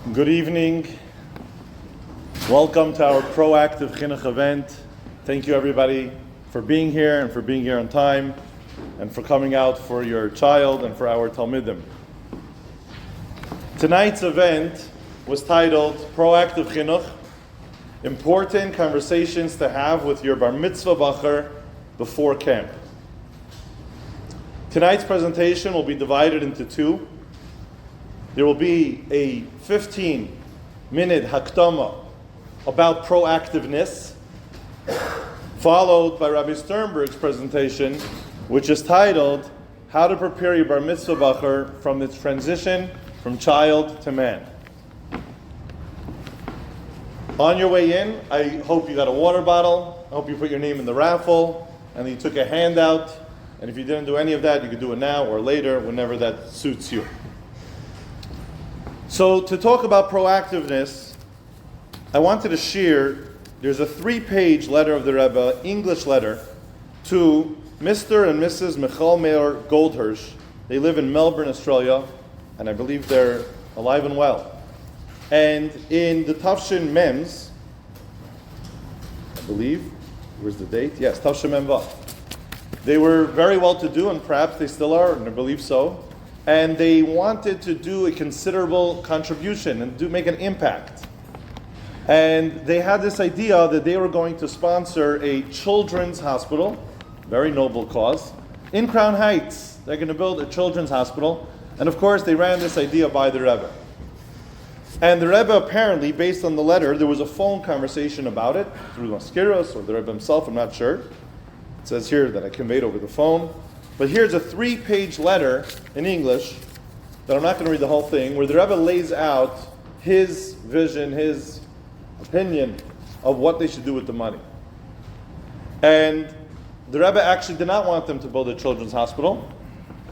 Good evening. Welcome to our proactive Chinuch event. Thank you everybody for being here and for being here on time and for coming out for your child and for our Talmidim. Tonight's event was titled Proactive Chinuch, Important Conversations to Have with Your Bar Mitzvah Bacher Before Camp. Tonight's presentation will be divided into two. There will be a 15-minute hakdama about proactiveness, followed by Rabbi Sternberg's presentation, which is titled How to Prepare Your Bar Mitzvah Bacher from its transition from child to man. On your way in, I hope you got a water bottle. I hope you put your name in the raffle, and you took a handout. And if you didn't do any of that, you could do it now or later, whenever that suits you. So to talk about proactiveness, I wanted to share, there's a 3-page letter of the Rabbi, English letter, to Mr. and Mrs. Michal Meir Goldhirsch. They live in Melbourne, Australia, and I believe they're alive and well. And in the Tafshin Mems, I believe, where's the date? Yes, Tafshin Mem Vav. They were very well to do, and perhaps they still are, and I believe so. And they wanted to do a considerable contribution and make an impact. And they had this idea that they were going to sponsor a children's hospital, very noble cause, in Crown Heights. They're going to build a children's hospital. And of course, they ran this idea by the Rebbe. And the Rebbe apparently, based on the letter, there was a phone conversation about it through Maskiros or the Rebbe himself, I'm not sure. It says here that I conveyed over the phone. But here's a 3-page letter in English, that I'm not going to read the whole thing, where the Rebbe lays out his vision, his opinion of what they should do with the money. And the Rebbe actually did not want them to build a children's hospital.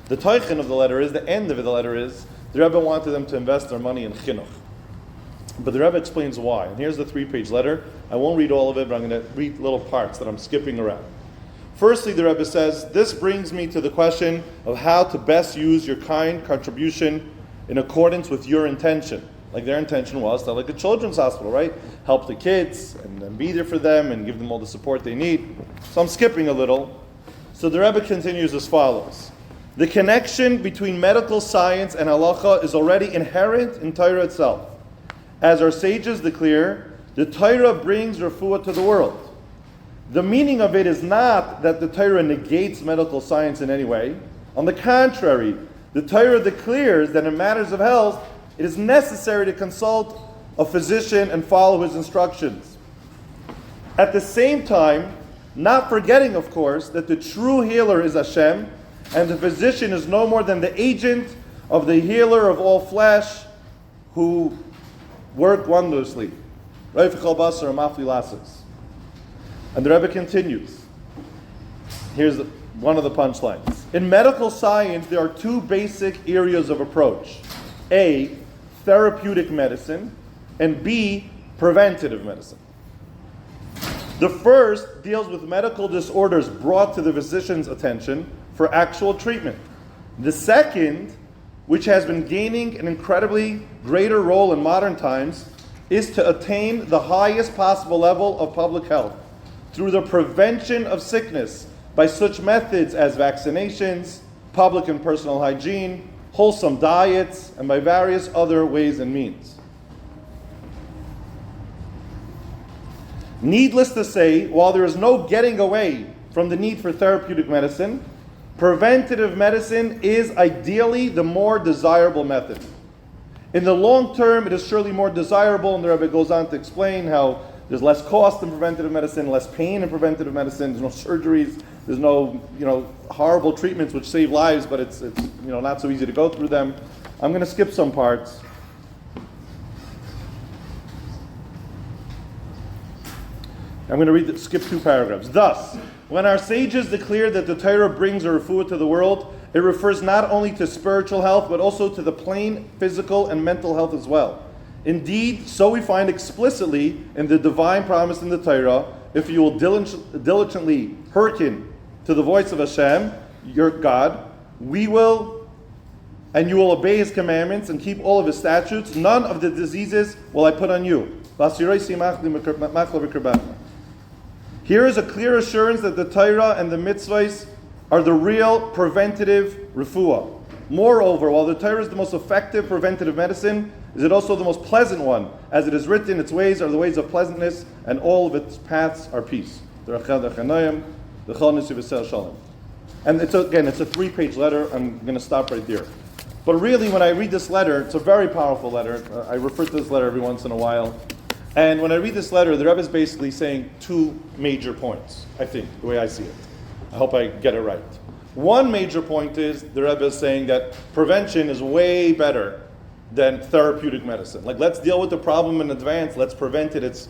The toichin of the letter is, the end of the letter is, the Rebbe wanted them to invest their money in Chinuch. But the Rebbe explains why. And here's the 3-page letter. I won't read all of it, but I'm going to read little parts that I'm skipping around. Firstly, the Rebbe says, this brings me to the question of how to best use your kind contribution in accordance with your intention. Like their intention was to like a children's hospital, right? Help the kids and be there for them and give them all the support they need. So I'm skipping a little. So the Rebbe continues as follows. The connection between medical science and halacha is already inherent in Torah itself. As our sages declare, the Torah brings refuah to the world. The meaning of it is not that the Torah negates medical science in any way. On the contrary, the Torah declares that in matters of health, it is necessary to consult a physician and follow his instructions. At the same time, not forgetting, of course, that the true healer is Hashem, and the physician is no more than the agent of the healer of all flesh who work wondrously. And the Rebbe continues. Here's one of the punchlines. In medical science, there are 2 basic areas of approach. A, therapeutic medicine, and B, preventative medicine. The first deals with medical disorders brought to the physician's attention for actual treatment. The second, which has been gaining an incredibly greater role in modern times, is to attain the highest possible level of public health through the prevention of sickness by such methods as vaccinations, public and personal hygiene, wholesome diets, and by various other ways and means. Needless to say, while there is no getting away from the need for therapeutic medicine, preventative medicine is ideally the more desirable method. In the long term, it is surely more desirable, and the Rebbe goes on to explain how there's less cost in preventative medicine, less pain in preventative medicine. There's no surgeries. There's no, horrible treatments which save lives, but it's not so easy to go through them. I'm going to skip some parts. I'm going to skip 2 paragraphs. Thus, when our sages declare that the Torah brings a refuah to the world, it refers not only to spiritual health, but also to the plain physical and mental health as well. Indeed, so we find explicitly in the divine promise in the Torah, if you will diligently hearken to the voice of Hashem, your God, we will and you will obey his commandments and keep all of his statutes, none of the diseases will I put on you. Here is a clear assurance that the Torah and the mitzvahs are the real preventative refuah. Moreover, while the Torah is the most effective preventative medicine, is it also the most pleasant one? As it is written, its ways are the ways of pleasantness, and all of its paths are peace. And it's a 3-page letter. I'm going to stop right there. But really, when I read this letter, it's a very powerful letter. I refer to this letter every once in a while. And when I read this letter, the Rebbe is basically saying 2 major points, I think, the way I see it. I hope I get it right. One major point is the Rebbe is saying that prevention is way better than therapeutic medicine. Like, let's deal with the problem in advance. Let's prevent it. It's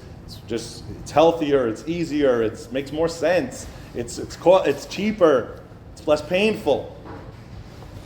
healthier. It's easier. It makes more sense. It's cheaper. It's less painful.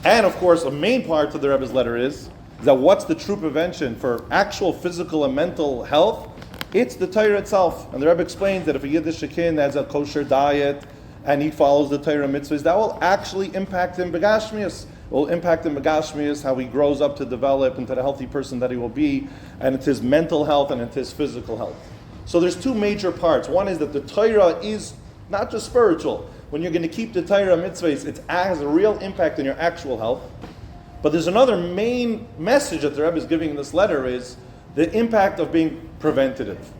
And of course, a main part of the Rebbe's letter is that what's the true prevention for actual physical and mental health? It's the Torah itself. And the Rebbe explains that if a Yiddish Shekin has a kosher diet and he follows the Torah mitzvahs, that will actually impact him begashmius. It will impact him begashmius, how he grows up to develop into the healthy person that he will be, and it's his mental health and it's his physical health. So there's 2 major parts. One is that the Torah is not just spiritual. When you're going to keep the Torah mitzvahs, it has a real impact on your actual health. But there's another main message that the Rebbe is giving in this letter is the impact of being preventative.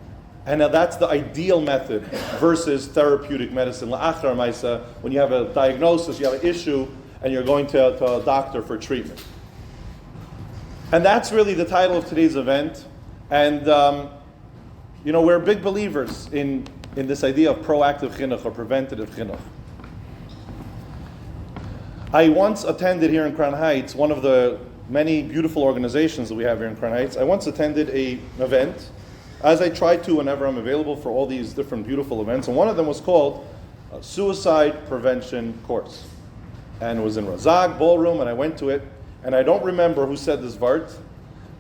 And now that's the ideal method versus therapeutic medicine. La'achar ma'isa, when you have a diagnosis, you have an issue, and you're going to a doctor for treatment. And that's really the title of today's event. And, we're big believers in this idea of proactive chinuch or preventative chinuch. I once attended here in Crown Heights, one of the many beautiful organizations that we have here in Crown Heights. I once attended an event, as I try to whenever I'm available for all these different beautiful events, and one of them was called a Suicide Prevention Course. And it was in Razag Ballroom, and I went to it, and I don't remember who said this vart,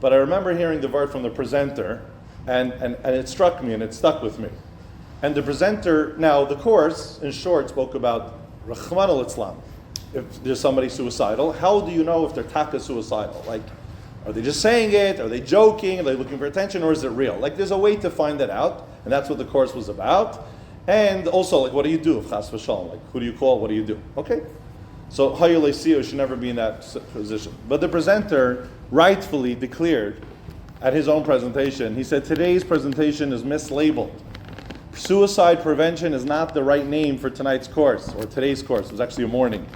but I remember hearing the vart from the presenter, and it struck me, and it stuck with me. And the presenter, now the course, in short, spoke about Rahman al-Islam. If there's somebody suicidal, how do you know if they're taka suicidal? Like, are they just saying it? Are they joking? Are they looking for attention? Or is it real? Like, there's a way to find that out, and that's what the course was about. And also, like, what do you do if chas v'shalom? Like, who do you call? What do you do? Okay? So, hayul leisiyo should never be in that position. But the presenter rightfully declared at his own presentation, he said, today's presentation is mislabeled. Suicide prevention is not the right name for tonight's course, or today's course. It was actually a morning.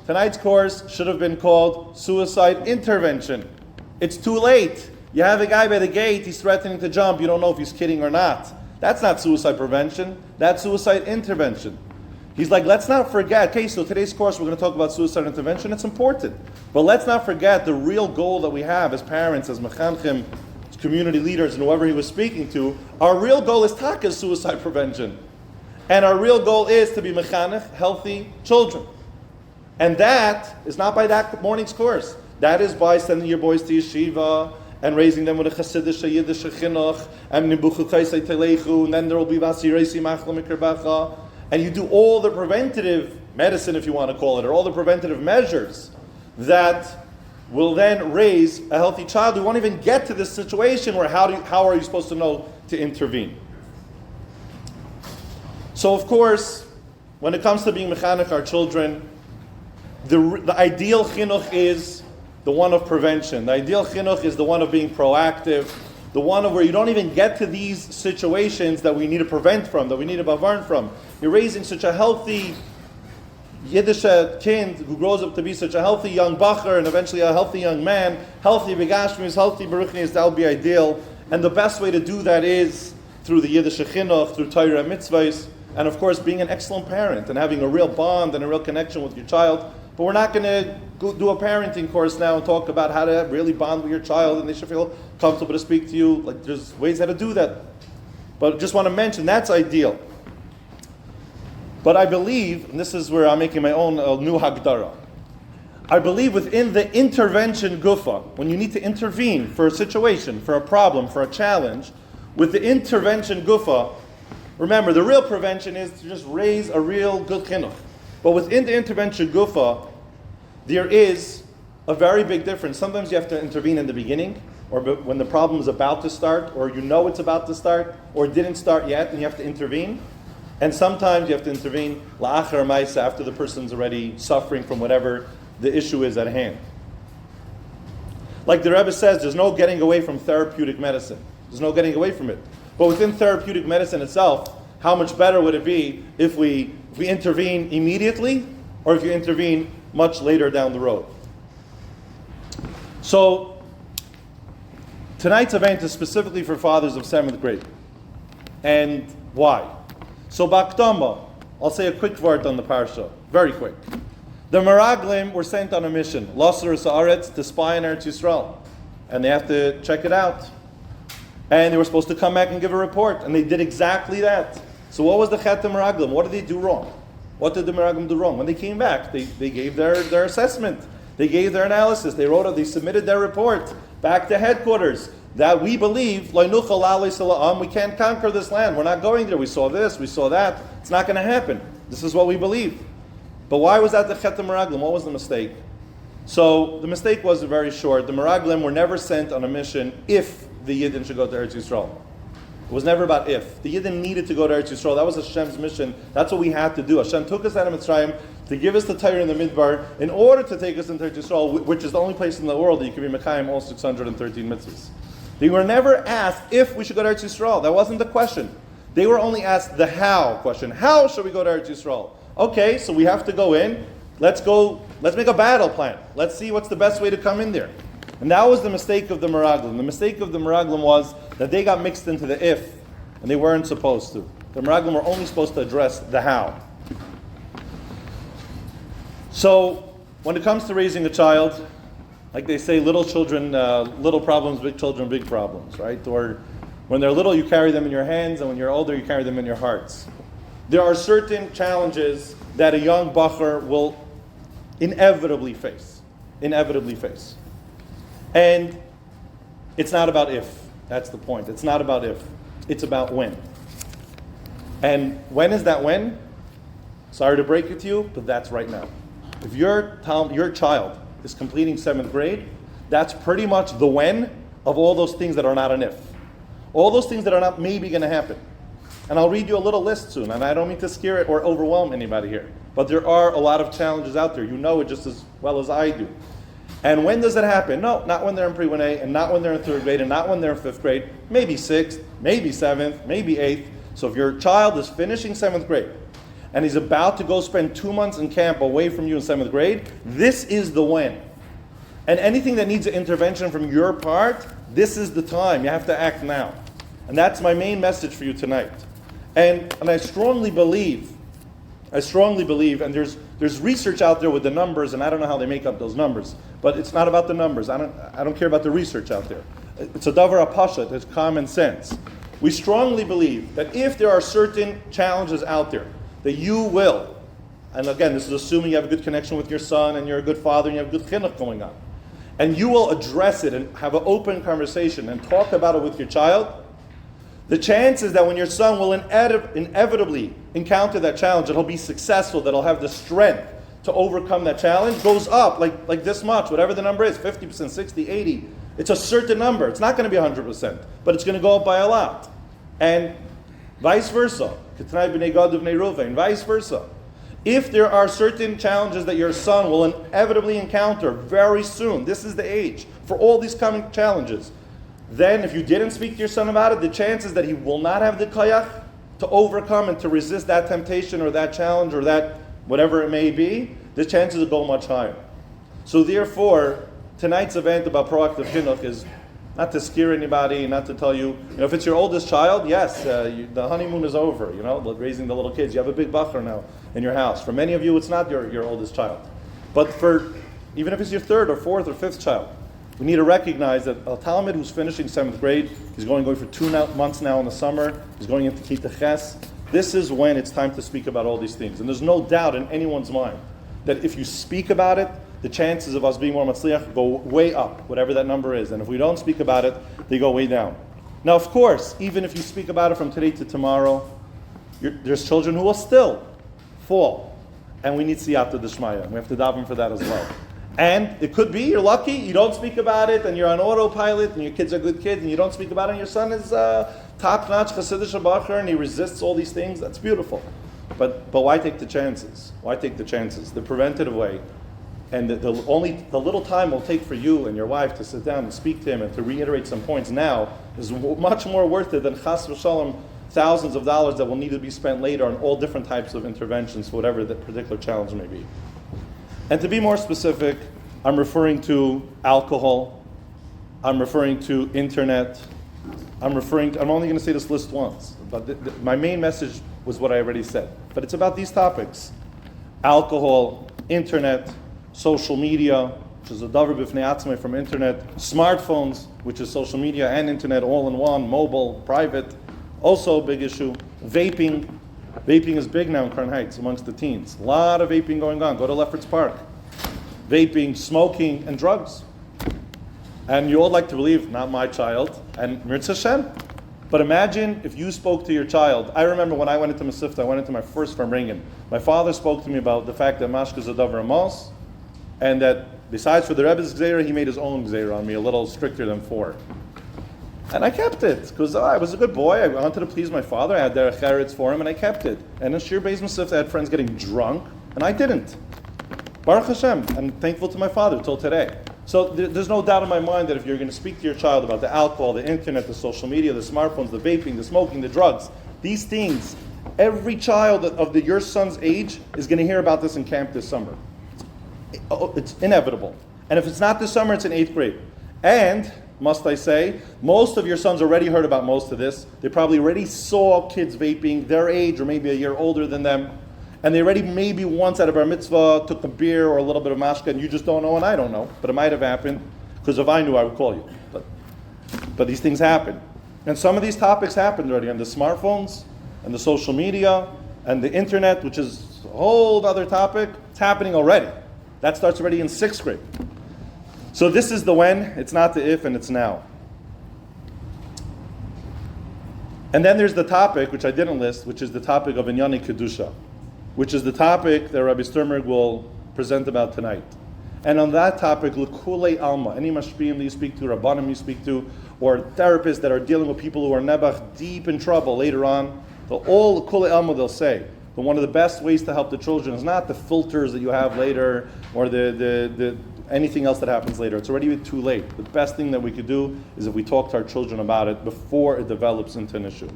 Tonight's course should have been called Suicide Intervention. It's too late. You have a guy by the gate, he's threatening to jump, you don't know if he's kidding or not. That's not suicide prevention, that's suicide intervention. He's like, let's not forget, okay, so today's course we're going to talk about suicide intervention, it's important. But let's not forget the real goal that we have as parents, as mechanchim, as community leaders, and whoever he was speaking to. Our real goal is taka suicide prevention. And our real goal is to be mechanech, healthy children. And that is not by that morning's course. That is by sending your boys to yeshiva and raising them with a chassidish, yiddish chinuch, and nibuchukaisei telechu, and then there will be vasiresi machla mikerbacha. And you do all the preventative medicine, if you want to call it, or all the preventative measures that will then raise a healthy child. We won't even get to this situation where how are you supposed to know to intervene? So of course, when it comes to being mechanech our children, the ideal chinuch is the one of prevention. The ideal chinuch is the one of being proactive, the one of where you don't even get to these situations that we need to prevent from, that we need to bavarn from. You're raising such a healthy Yiddish kind who grows up to be such a healthy young bacher and eventually a healthy young man, healthy begashmis, healthy beruchnis, that would be ideal. And the best way to do that is through the Yiddish chinuch, through Torah and mitzvahs, and of course being an excellent parent and having a real bond and a real connection with your child. But we're not going to do a parenting course now and talk about how to really bond with your child and they should feel comfortable to speak to you. Like, there's ways how to do that. But I just want to mention, that's ideal. But I believe, and this is where I'm making my own new hagdara, I believe within the intervention gufa, when you need to intervene for a situation, for a problem, for a challenge, with the intervention gufa, remember, the real prevention is to just raise a real good chinuch. But within the intervention gufa, there is a very big difference. Sometimes you have to intervene in the beginning, or when the problem is about to start, or you know it's about to start, or it didn't start yet, and you have to intervene. And sometimes you have to intervene la'achar ma'isa, after the person's already suffering from whatever the issue is at hand. Like the Rebbe says, there's no getting away from therapeutic medicine. There's no getting away from it. But within therapeutic medicine itself, how much better would it be if we intervene immediately, or if you intervene much later down the road? So, tonight's event is specifically for fathers of 7th grade. And why? So, B'Akdama, I'll say a quick word on the parsha, very quick. The Meraglim were sent on a mission, Lasar Sa'aretz, to spy on Eretz Yisrael. And they have to check it out. And they were supposed to come back and give a report, and they did exactly that. So what was the Chet Meraglim? What did they do wrong? What did the Meraglim do wrong? When they came back, they gave their assessment. They gave their analysis. They submitted their report back to headquarters. That we believe, we can't conquer this land. We're not going there. We saw this, we saw that. It's not going to happen. This is what we believe. But why was that the Chet Meraglim? What was the mistake? So the mistake was very short. The Meraglim were never sent on a mission if the Yidden should go to Eretz Yisrael. It was never about if. The Yidden needed to go to Eretz Yisrael. That was Hashem's mission. That's what we had to do. Hashem took us out of Mitzrayim to give us the Torah in the Midbar in order to take us into Eretz Yisrael, which is the only place in the world that you can be Mekayim all 613 mitzvahs. They were never asked if we should go to Eretz Yisrael. That wasn't the question. They were only asked the how question. How should we go to Eretz Yisrael? Okay, so we have to go in. Let's make a battle plan. Let's see what's the best way to come in there. And that was the mistake of the Meraglim. The mistake of the Meraglim was that they got mixed into the if, and they weren't supposed to. The Meraglim were only supposed to address the how. So, when it comes to raising a child, like they say, little children, little problems, big children, big problems, right? Or when they're little, you carry them in your hands, and when you're older, you carry them in your hearts. There are certain challenges that a young bachur will inevitably face. And it's not about if. That's the point. It's not about if. It's about when. And when is that when? Sorry to break it to you, but that's right now. If your child is completing 7th grade, that's pretty much the when of all those things that are not an if. All those things that are not maybe going to happen. And I'll read you a little list soon, and I don't mean to scare it or overwhelm anybody here. But there are a lot of challenges out there. You know it just as well as I do. And when does it happen? No, not when they're in pre-1A, and not when they're in 3rd grade, and not when they're in 5th grade. Maybe 6th, maybe 7th, maybe 8th. So if your child is finishing 7th grade, and he's about to go spend 2 months in camp away from you in 7th grade, this is the when. And anything that needs an intervention from your part, this is the time. You have to act now. And that's my main message for you tonight. And I strongly believe, and there's research out there with the numbers, and I don't know how they make up those numbers, but it's not about the numbers. I don't care about the research out there. It's a davar apashat, it's common sense. We strongly believe that if there are certain challenges out there, that you will, and again, this is assuming you have a good connection with your son, and you're a good father, and you have good chinuch going on, and you will address it and have an open conversation and talk about it with your child, the chances that when your son will inevitably encounter that challenge, that he'll be successful, that he'll have the strength to overcome that challenge, goes up like this much, whatever the number is, 50%, 60, 80. It's a certain number. It's not going to be 100%, but it's going to go up by a lot. And vice versa. Vice versa. If there are certain challenges that your son will inevitably encounter very soon, this is the age for all these coming challenges, then if you didn't speak to your son about it, the chances that he will not have the koyach to overcome and to resist that temptation or that challenge or that whatever it may be, the chances will go much higher. So therefore, tonight's event about proactive chinuch is not to scare anybody, not to tell you, if it's your oldest child, yes, the honeymoon is over, raising the little kids. You have a big bachur now in your house. For many of you, it's not your oldest child. But even if it's your 3rd or 4th or 5th child, we need to recognize that a Talmud who's finishing 7th grade, he's going for 2 months now in the summer, he's going into Kita Ches. This is when it's time to speak about all these things. And there's no doubt in anyone's mind that if you speak about it, the chances of us being more matzliach go way up, whatever that number is. And if we don't speak about it, they go way down. Now, of course, even if you speak about it from today to tomorrow, there's children who will still fall. And we need siyata d'shmaya. We have to daven for that as well. And it could be you're lucky, you don't speak about it, and you're on autopilot, and your kids are good kids, and you don't speak about it, and your son is top-notch Hasidic Bacher, and he resists all these things. That's beautiful. But why take the chances? Why take the chances? The preventative way, and the little time it'll take for you and your wife to sit down and speak to him and to reiterate some points now is much more worth it than chas v'shalom thousands of dollars that will need to be spent later on all different types of interventions for whatever the particular challenge may be. And to be more specific, I'm referring to alcohol, I'm referring to internet, I'm only going to say this list once, but my main message was what I already said. But it's about these topics: alcohol, internet, social media, which is a davar b'fnei atzmai from internet, smartphones, which is social media and internet all in one, mobile, private, also a big issue. Vaping. Vaping is big now in Crown Heights amongst the teens. A lot of vaping going on. Go to Lefferts Park. Vaping, smoking, and drugs. And you all like to believe, not my child, and Mirza Hashem. But imagine if you spoke to your child. I remember when I went into Masifta, I went into my first Farmringen. My father spoke to me about the fact that Mashka is a davar amos, and that besides for the Rebbe's Gzeira, he made his own Gzeira on me, a little stricter than 4. And I kept it, because I was a good boy. I wanted to please my father. I had derech eretz for him, and I kept it. And in Shir Beis Masifta, I had friends getting drunk, and I didn't. Baruch Hashem, I'm thankful to my father till today. So there's no doubt in my mind that if you're going to speak to your child about the alcohol, the internet, the social media, the smartphones, the vaping, the smoking, the drugs, these things, every child of your son's age is going to hear about this in camp this summer. It's inevitable. And if it's not this summer, it's in 8th grade. And must I say, most of your sons already heard about most of this. They probably already saw kids vaping their age or maybe a year older than them. And they already maybe once at a bar mitzvah took a beer or a little bit of mashka, and you just don't know and I don't know. But it might have happened, because if I knew, I would call you. But these things happen. And some of these topics happened already on the smartphones and the social media and the internet, which is a whole other topic. It's happening already. That starts already in 6th grade. So this is the when, it's not the if, and it's now. And then there's the topic, which I didn't list, which is the topic of Inyani Kedusha, which is the topic that Rabbi Sternberg will present about tonight. And on that topic, L'kulei Alma, any mashpiyim that you speak to, Rabbanim you speak to, or therapists that are dealing with people who are nebach, deep in trouble later on, all L'kulei Alma they'll say. But one of the best ways to help the children is not the filters that you have later, or the anything else that happens later. It's already too late. The best thing that we could do is if we talk to our children about it before it develops into an issue.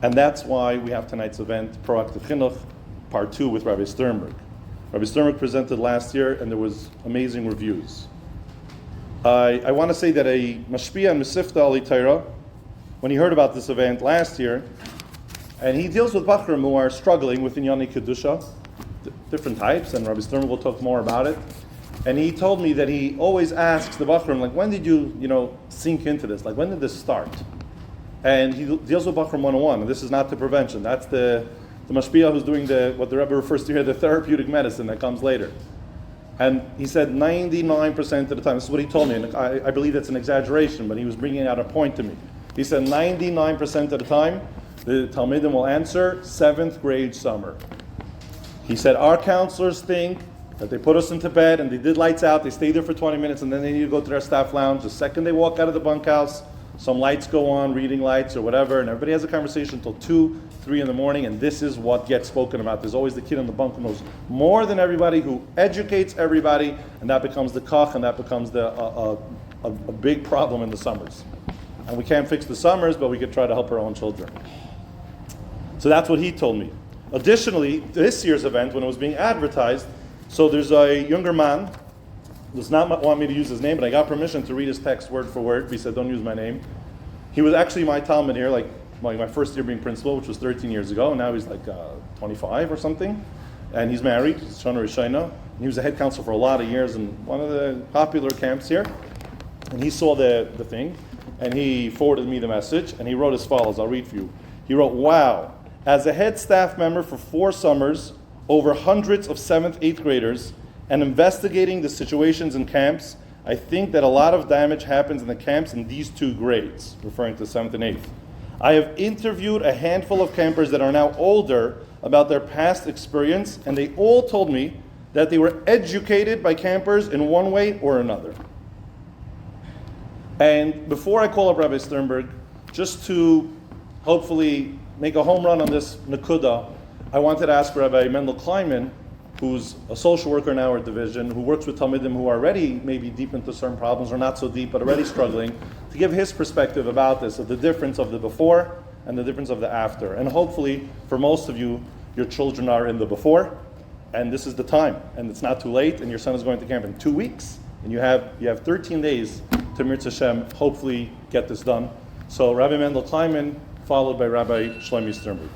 And that's why we have tonight's event, Proactive Chinuch, Part 2 with Rabbi Sternberg. Rabbi Sternberg presented last year, and there was amazing reviews. I want to say that a mashpia and Masifta Ali Torah, when he heard about this event last year, and he deals with Bachrim who are struggling with Inyani Kedusha, different types, and Rabbi Sternberg will talk more about it. And he told me that he always asks the Bachrim, like, when did you sink into this? Like, when did this start? And he deals with Bachrim 101, and this is not the prevention. That's the mashpia who's doing what the Rebbe refers to here, the therapeutic medicine that comes later. And he said 99% of the time, this is what he told me, and I believe that's an exaggeration, but he was bringing out a point to me. He said 99% of the time, the Talmidim will answer 7th grade summer. He said our counselors think that they put us into bed and they did lights out, they stay there for 20 minutes, and then they need to go to their staff lounge. The second they walk out of the bunkhouse, some lights go on, reading lights or whatever, and everybody has a conversation until 2, 3 in the morning, and this is what gets spoken about. There's always the kid in the bunk who knows more than everybody, who educates everybody, and that becomes the kach, and that becomes a big problem in the summers. And we can't fix the summers, but we could try to help our own children. So that's what he told me. Additionally, this year's event, when it was being advertised, so there's a younger man, does not want me to use his name, but I got permission to read his text word for word. He said, don't use my name. He was actually my Talmud here, like my first year being principal, which was 13 years ago, and now he's like 25 or something. And he's married, he's Shana Rishayna, and he was a head counselor for a lot of years in one of the popular camps here. And he saw the thing, and he forwarded me the message, and he wrote as follows. I'll read for you. He wrote, wow, as a head staff member for 4 summers, over hundreds of 7th, 8th graders, and investigating the situations in camps, I think that a lot of damage happens in the camps in these 2 grades, referring to 7th and 8th. I have interviewed a handful of campers that are now older about their past experience, and they all told me that they were educated by campers in one way or another. And before I call up Rabbi Sternberg, just to hopefully make a home run on this Nakuda, I wanted to ask Rabbi Mendel Kleinman, who's a social worker in our division, who works with Talmidim who are already maybe deep into certain problems, or not so deep, but already struggling, to give his perspective about this, of the difference of the before and the difference of the after. And hopefully, for most of you, your children are in the before, and this is the time, and it's not too late, and your son is going to camp in 2 weeks, and you have 13 days to Mirz Hashem, hopefully get this done. So Rabbi Mendel Kleinman, followed by Rabbi Shlomi Sternberg.